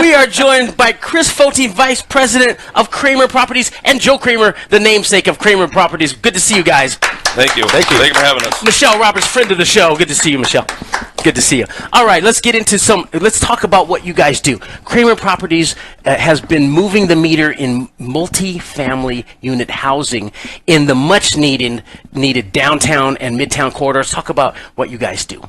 We are joined by Chris Foti, Vice President of Kramer Properties, and Joe Kramer, the namesake of Kramer Properties. Good to see you guys. Thank you. Thank you for having us. Michelle Roberts, friend of the show. Good to see you, Michelle. Good to see you. All right, let's get into let's talk about what you guys do. Kramer Properties has been moving the meter in multi-family unit housing in the much needed downtown and Midtown corridors. Talk about what you guys do.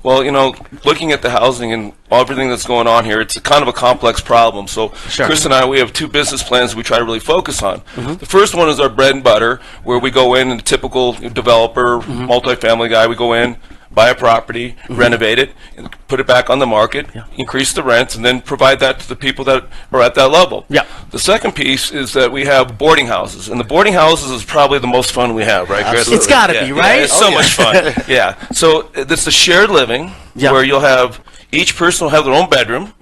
Well, you know, looking at the housing and everything that's going on here, it's a kind of a complex problem. So Chris and I, we have two business plans we try to really focus on. The first one is our bread and butter, where we go in and the typical developer, multifamily guy, we go in, buy a property, renovate it, and put it back on the market, increase the rents, and then provide that to the people that are at that level. The second piece is that we have boarding houses, and the boarding houses is probably the most fun we have, right, Chris? It's got to be, right? Yeah, it's so much fun. So it's a shared living where you'll have, each person will have their own bedroom,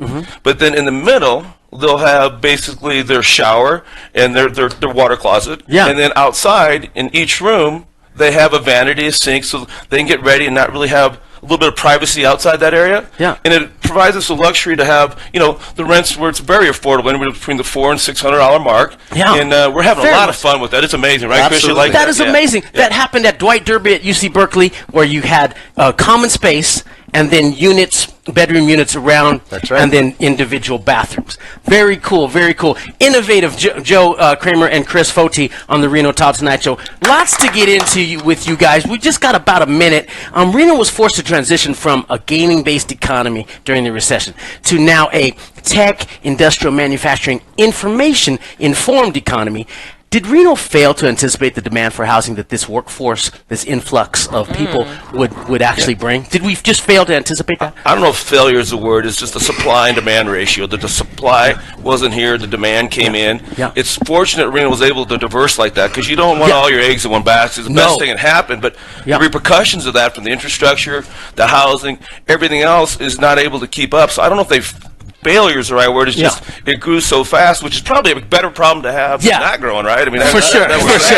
but then in the middle, they'll have basically their shower and their water closet, and then outside in each room, they have a vanity, a sink, so they can get ready and not really have a little bit of privacy outside that area. And it provides us a luxury to have, you know, the rents where it's very affordable, anywhere between the $400 and $600 mark. And we're having a lot of fun with that. It's amazing, right, Chris? You like that? That is amazing. That happened at Dwight Derby at UC Berkeley, where you had common space and then units, bedroom units around, and then individual bathrooms. Very cool, very cool. Innovative, Joe Kramer and Chris Foti on the Reno Tahoe Tonight Show. Lots to get into with you guys. We just got about a minute. Reno was forced to transition from a gaming-based economy during the recession to now a tech, industrial manufacturing, information-informed economy. Did Reno fail to anticipate the demand for housing that this workforce, this influx of people would actually bring? Did we just fail to anticipate that? I don't know if failure is the word. It's just a supply and demand ratio. That the supply wasn't here, the demand came in. It's fortunate Reno was able to diverse like that, because you don't want all your eggs in one basket. It's the best thing that happened, but the repercussions of that from the infrastructure, the housing, everything else is not able to keep up. So I don't know if they've failure is the right word. It's just it grew so fast, which is probably a better problem to have than not growing, right? I mean, for sure.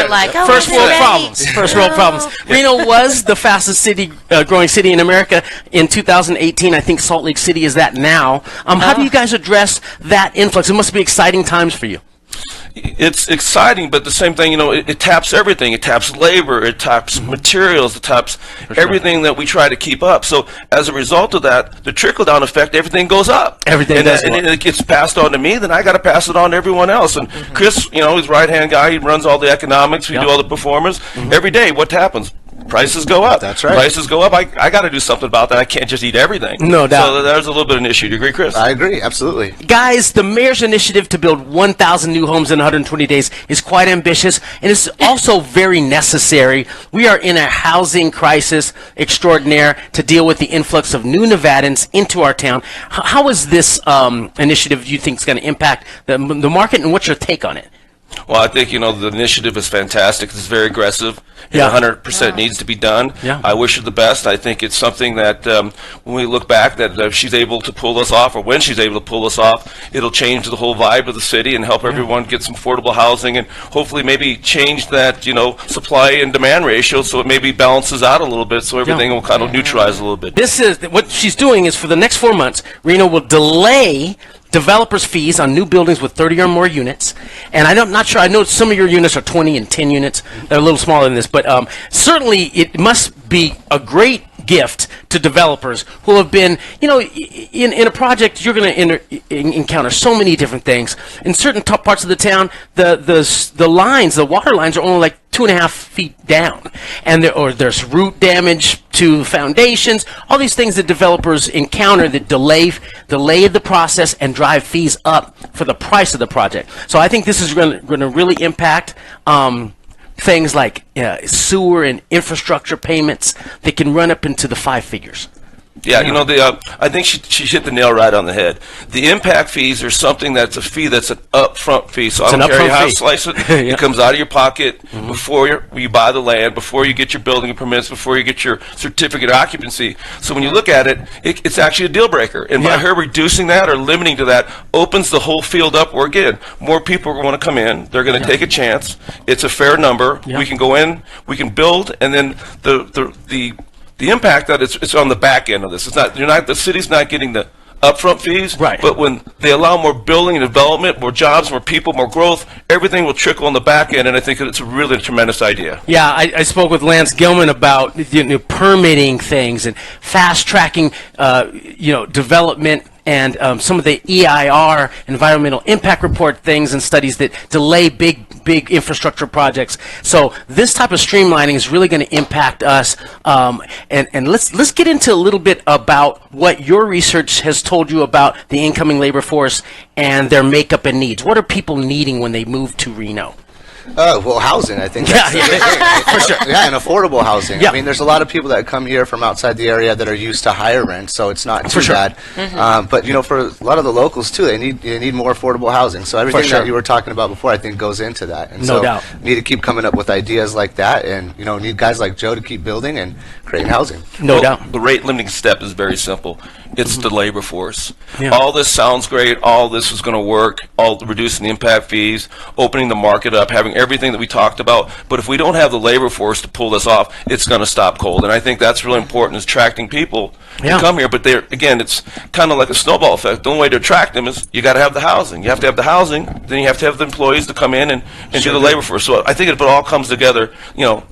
Like, first world problems. First world problems. Reno was the fastest growing city in America in 2018. I think Salt Lake City is that now. How do you guys address that influx? It must be exciting times for you. It's exciting, but the same thing, you know, it taps everything. It taps labor, it taps materials, it taps everything that we try to keep up. So as a result of that, the trickle-down effect, everything goes up. Everything does. And it gets passed on to me, then I got to pass it on to everyone else. And Chris, you know, he's right-hand guy. He runs all the economics. We do all the performance. Every day, what happens? Prices go up. That's right. Prices go up. I got to do something about that. I can't just eat everything. No doubt. So there's a little bit of an issue. Do you agree, Chris? I agree. Absolutely. Guys, the mayor's initiative to build 1,000 new homes in 120 days is quite ambitious, and it's also very necessary. We are in a housing crisis extraordinaire to deal with the influx of new Nevadans into our town. How is this initiative, do you think, is going to impact the market, and what's your take on it? Well, I think, you know, the initiative is fantastic. It's very aggressive. It 100% needs to be done. I wish her the best. I think it's something that when we look back, that if she's able to pull us off, or when she's able to pull us off, it'll change the whole vibe of the city and help everyone get some affordable housing, and hopefully maybe change that, you know, supply and demand ratio so it maybe balances out a little bit, so everything will kind of neutralize a little bit. This is what she's doing is, for the next 4 months, Reno will delay developers' fees on new buildings with 30 or more units. And I'm not sure, I know some of your units are 20 and 10 units. They're a little smaller than this, but certainly it must be a great gift to developers who have been, you know, in a project, you're going to encounter so many different things. In certain top parts of the town, the lines, the water lines are only like 2.5 feet down, and there's root damage to foundations, all these things that developers encounter that delay the process and drive fees up for the price of the project. So I think this is going to really impact things like sewer and infrastructure payments that can run up into the 5 figures. Yeah, you know, I think she hit the nail right on the head. The impact fees are something that's a fee that's an upfront fee. So I don't care how you slice it. It comes out of your pocket before you buy the land, before you get your building permits, before you get your certificate of occupancy. So when you look at it, it's actually a deal breaker. And by her reducing that or limiting to that opens the whole field up where, again, more people are going to come in. They're going to take a chance. It's a fair number. We can go in, we can build, and then the impact that it's on the back end of this. It's not, the city's not getting the upfront fees. Right. But when they allow more building and development, more jobs, more people, more growth, everything will trickle on the back end, and I think it's really a tremendous idea. Yeah, I spoke with Lance Gilman about permitting things and fast tracking, development and some of the EIR, environmental impact report things and studies that delay big infrastructure projects. So this type of streamlining is really going to impact us. And let's get into a little bit about what your research has told you about the incoming labor force and their makeup and needs. What are people needing when they move to Reno? Well, housing, I think. That's for sure. Yeah, and affordable housing. Yeah. I mean, there's a lot of people that come here from outside the area that are used to higher rent, so it's not too bad. But for a lot of the locals too, they need more affordable housing. So everything that you were talking about before, I think, goes into that. And No doubt. Need to keep coming up with ideas like that, and need guys like Joe to keep building and creating housing. No doubt. The rate limiting step is very simple. It's the labor force. Yeah. All this sounds great. All this is going to work. All reducing the impact fees, opening the market up, having everything that we talked about. But if we don't have the labor force to pull this off, it's going to stop cold. And I think that's really important, is attracting people to come here. But again, it's kind of like a snowball effect. The only way to attract them is you got to have the housing. You have to have the housing, then you have to have the employees to come in and do the labor force. So I think if it all comes together,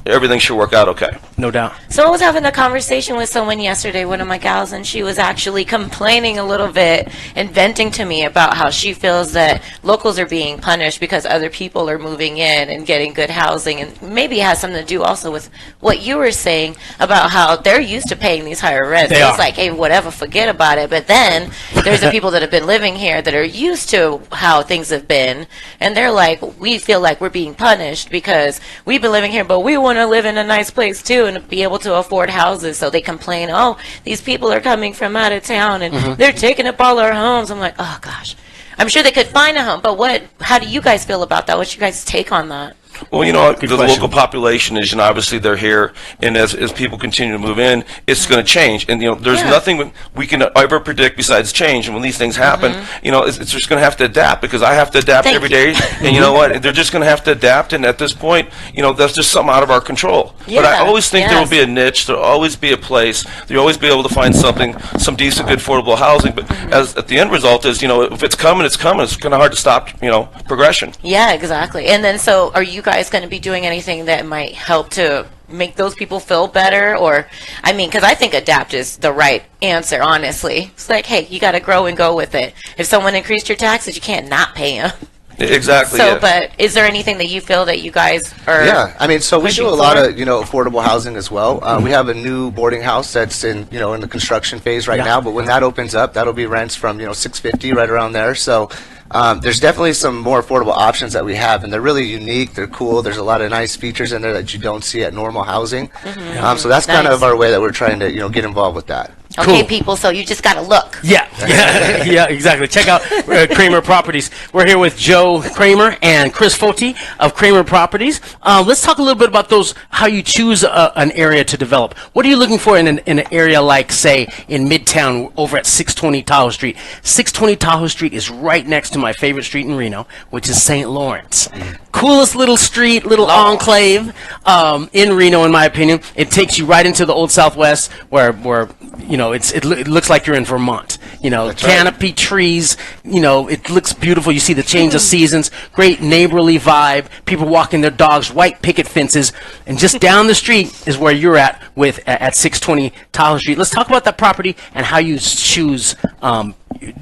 everything should work out okay. No doubt. So I was having a conversation with someone yesterday, one of my gals, and she was actually complaining a little bit and venting to me about how she feels that locals are being punished because other people are moving in and getting good housing, and maybe it has something to do also with what you were saying about how they're used to paying these higher rents. They are. It's like, hey, whatever, forget about it. But then there's the people that have been living here that are used to how things have been, and they're like, we feel like we're being punished because we've been living here, but we want to live in a nice place too and be able to afford houses. So they complain, oh, these people are coming from out of town and they're taking up all our homes. I'm like, oh gosh, I'm sure they could find a home, but how do you guys feel about that? What's your guys' take on that? Well, the local population is, obviously they're here, and as people continue to move in, it's going to change. And, there's nothing we can ever predict besides change. And when these things happen, it's just going to have to adapt, because I have to adapt every day. And you know what? They're just going to have to adapt. And at this point, that's just something out of our control. Yeah, but I always think there will be a niche. There will always be a place. You'll always be able to find some decent, good, affordable housing. But at the end result is, if it's coming, it's coming. It's kind of hard to stop, progression. Yeah, exactly. And then, so are you guys going to be doing anything that might help to make those people feel better? Or, because I think adapt is the right answer, honestly. It's like, hey, you got to grow and go with it. If someone increased your taxes, you can't not pay them. Exactly. So, but is there anything that you feel that you guys are? Yeah, so we do a pushing lot for? of affordable housing as well. We have a new boarding house that's in in the construction phase right now. But when that opens up, that'll be rents from $650 right around there. So. There's definitely some more affordable options that we have, and they're really unique. They're cool. There's a lot of nice features in there that you don't see at normal housing. So that's kind of our way that we're trying to get involved with that. Okay, Cool. people, so you just got to look. Yeah, exactly. Check out Kramer Properties. We're here with Joe Kramer and Chris Foti of Kramer Properties. Let's talk a little bit about how you choose an area to develop. What are you looking for in an area like, say, in Midtown over at 620 Tahoe Street? 620 Tahoe Street is right next to my favorite street in Reno, which is St. Lawrence. Coolest little street, little enclave in Reno, in my opinion. It takes you right into the Old Southwest where it looks like you're in Vermont. Canopy trees. It looks beautiful. You see the change of seasons. Great neighborly vibe. People walking their dogs. White picket fences. And just down the street is where you're at at 620 Tahoe Street. Let's talk about that property and how you choose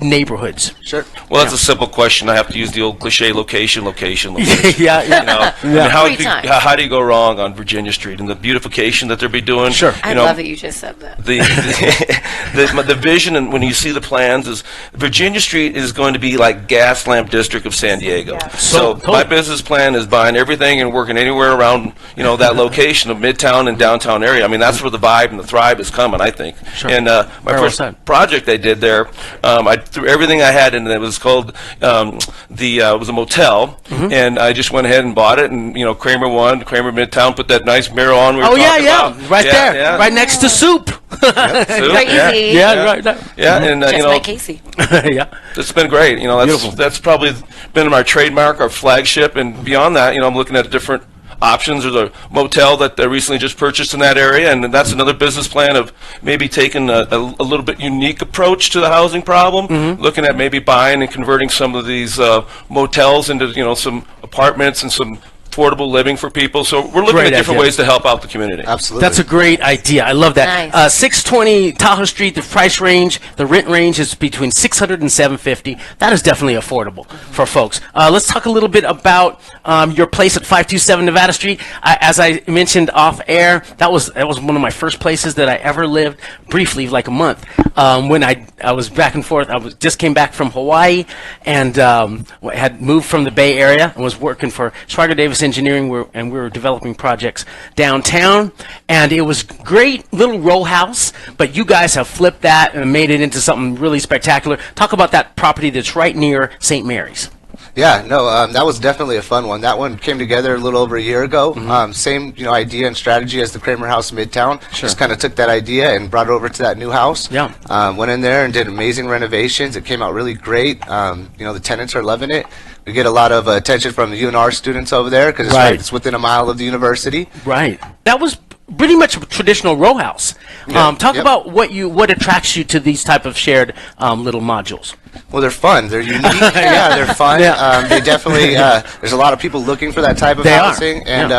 neighborhoods. Sure. Well, that's a simple question. I have to use the old cliche: location. Yeah. How do you go wrong on Virginia Street and the beautification that they'll be doing? Sure. I love that you just said that. The vision, and when you see the plans, is Virginia Street is going to be like gas lamp district of San Diego. Yeah. So my business plan is buying everything and working anywhere around that location of Midtown and downtown area. That's where the vibe and the thrive is coming, I think. Sure. And my first project I did there, I threw everything I had in it. It was called it was a motel, and I just went ahead and bought it. And Kramer Midtown, put that nice mirror on. Right there, right next to Soup. Crazy. Right. And just like Casey. It's been great. That's probably been my trademark, our flagship, and beyond that, I'm looking at different options. There's a motel that I recently just purchased in that area, and that's another business plan of maybe taking a little bit unique approach to the housing problem, looking at maybe buying and converting some of these motels into some apartments and some affordable living for people. So we're looking at different ways to help out the community. Absolutely. That's a great idea. I love that. Nice. 620 Tahoe Street, the price range, the rent range is between $600 and $750. That is definitely affordable for folks. Let's talk a little bit about your place at 527 Nevada Street. As I mentioned off air, that was one of my first places that I ever lived, briefly, like a month. When I was back and forth, just came back from Hawaii and had moved from the Bay Area and was working for Schwager Davis Engineering, and we were developing projects downtown, and it was great little row house, but you guys have flipped that and made it into something really spectacular. Talk about that property that's right near St. Mary's. Yeah, no, that was definitely a fun one. That one came together a little over a year ago. Same, idea and strategy as the Kramer house in Midtown. Just kind of took that idea and brought it over to that new house. Yeah. Went in there and did amazing renovations. It came out really great. The tenants are loving it. We get a lot of attention from the UNR students over there because it's within a mile of the university. Right. That was pretty much a traditional row house. Talk about what attracts you to these type of shared little modules. Well, they're fun. They're unique. Yeah, they're fun. They definitely. There's a lot of people looking for that type of housing, and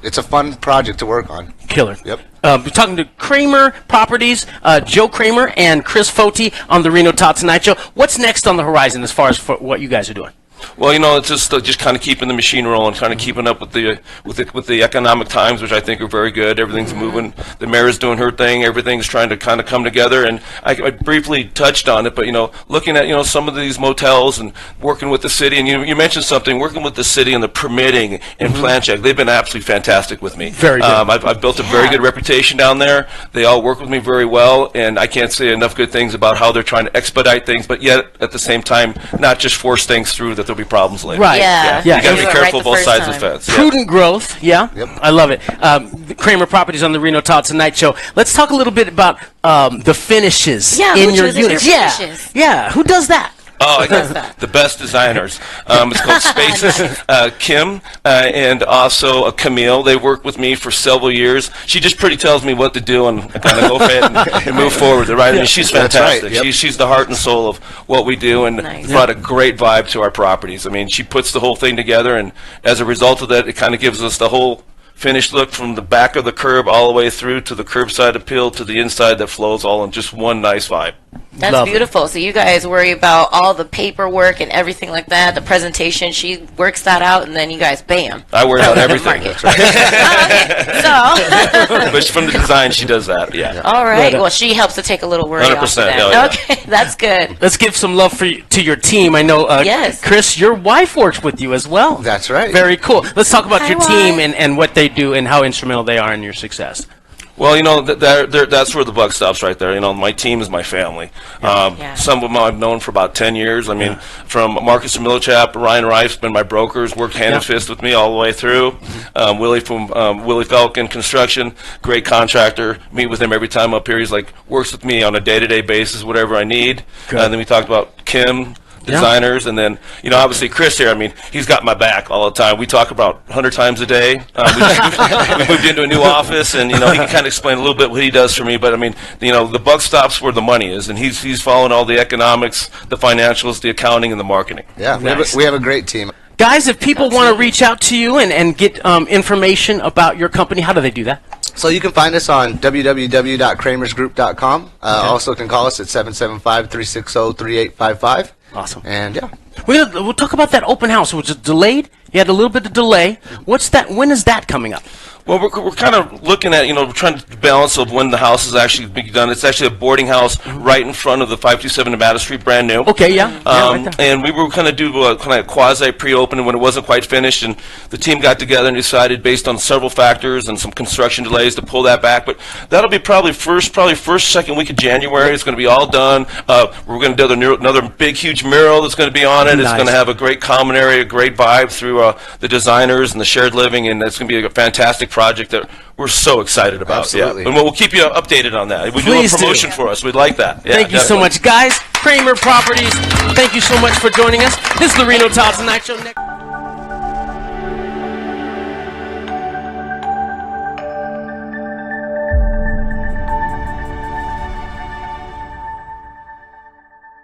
it's a fun project to work on. Killer. Yep. We're talking to Kramer Properties, Joe Kramer and Chris Foti on the Reno Tahoe Tonight Show. What's next on the horizon as far as for what you guys are doing? Well, it's just kind of keeping the machine rolling, kind of keeping up with the economic times, which I think are very good. Everything's moving. The mayor's doing her thing. Everything's trying to kind of come together. And I briefly touched on it, but looking at some of these motels and working with the city. And you mentioned something, working with the city and the permitting and plan check. They've been absolutely fantastic with me. Very good. I've built a very good reputation down there. They all work with me very well, and I can't say enough good things about how they're trying to expedite things, but yet at the same time not just force things through that there'll be problems later. Right. Yeah. You got to be Do it careful right both the sides first of the time. fence. Prudent growth, yeah. Yep. I love it. The Kramer Properties on the Reno Tahoe Tonight Show. Let's talk a little bit about the finishes in who your chooses your units. finishes? Yeah. Who does that? Oh, I got the best designers. It's called Spaces. Kim and also Camille. They worked with me for several years. She just pretty tells me what to do, and I kind of go for it and move forward. Right? I mean, she's fantastic. That's right. Yep. She's the heart and soul of what we do, and brought a great vibe to our properties. I mean, she puts the whole thing together, and as a result of that, it kind of gives us the whole finished look from the back of the curb all the way through to the curbside appeal to the inside that flows all in just one nice vibe. That's Love it. beautiful. So you guys worry about all the paperwork and everything like that, the presentation. She works that out, and then you guys, bam. I worry about everything. Market. Okay. So, But from the design, she does that. Yeah. all right. Well, she helps to take a little worry off of 100%, that. hell yeah. Okay, that's good. Let's give some love to your team. I know, Yes. Chris, your wife works with you as well. That's right. Very cool. Let's talk about Hi, your team wife. and what they do and how instrumental they are in your success. Well, that's where the buck stops right there. My team is my family. Yeah. Some of them I've known for about 10 years. I mean, from Marcus and Millichap, Ryan Rife's been my brokers, worked hand and fist with me all the way through. Willie from Willie Falcon Construction, great contractor. Meet with him every time up here. He's works with me on a day-to-day basis, whatever I need. And then we talked about Kim, designers, and then obviously Chris here. I mean, he's got my back all the time. We talk about 100 times a day. We moved into a new office, and he can kind of explain a little bit what he does for me. But I mean, the buck stops where the money is, and he's following all the economics, the financials, the accounting, and the marketing. Yeah, Nice. we have a great team. Guys, if people want to reach out to you and get information about your company, how do they do that? So you can find us on www.kramersgroup.com. Also can call us at 775-360-3855. Awesome. And yeah. We'll talk about that open house, which is delayed. You had a little bit of delay. What's that? When is that coming up? Well, we're kind of looking at, we're trying to balance of when the house is actually being done. It's actually a boarding house right in front of the 527 Nevada Street, brand new. Okay, yeah. Right there. And we were kind of do a kind of quasi pre-open when it wasn't quite finished, and the team got together and decided, based on several factors and some construction delays, to pull that back. But that'll be probably first, second week of January. It's going to be all done. We're going to do another big, huge mural that's going to be on it. It's Nice. going to have a great common area, great vibe through the designers and the shared living, and it's going to be a fantastic project that we're so excited about. Absolutely. Yeah. And we'll keep you updated on that. We do a Please do. promotion for us. We'd like that. Yeah, Thank you so definitely. much, guys. Kramer Properties, thank you so much for joining us. This is the Reno Tahoe Tonight Show.